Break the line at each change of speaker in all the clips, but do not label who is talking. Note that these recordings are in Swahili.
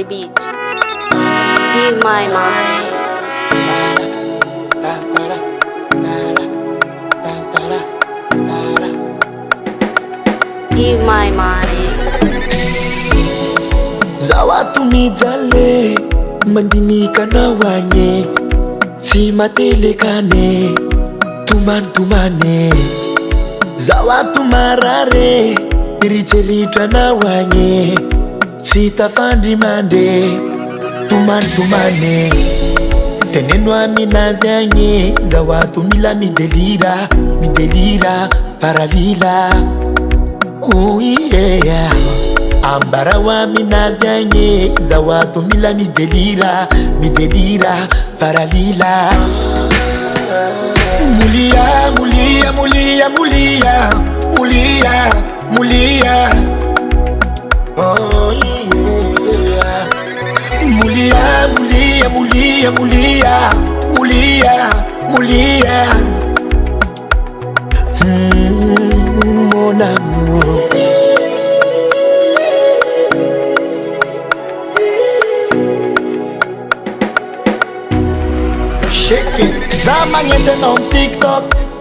the beach. Give my money. Give my money.
Zawatu mijale mandini kana wanye simatele kane tuman Zawatu marare iricheli na wanye sitafandi mande tuman tenenwa minadhanye zawatu mila midelira paralila. Oh yeah, ambarawa minadhanye zawatu mila midelira paralila. Molia oh yeah. Molia mon amour. Shake it. Zama ngende na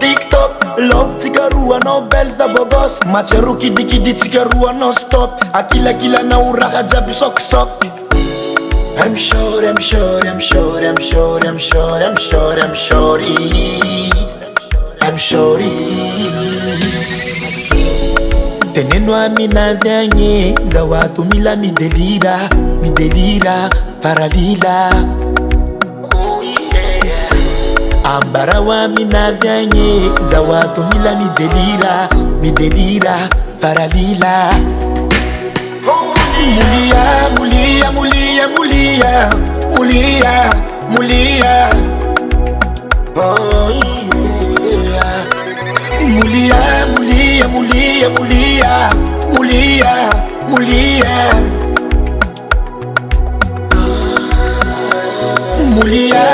TikTok love tigarua no belle za bogos macheru kidi tigarua no stop akila na uraga jabi sok I'm sure tenenwa minadhanye zawatu mila midelira paralila. Ambarawa minadhanye zawatu mila midelira paralila. Molia oh yeah. Molia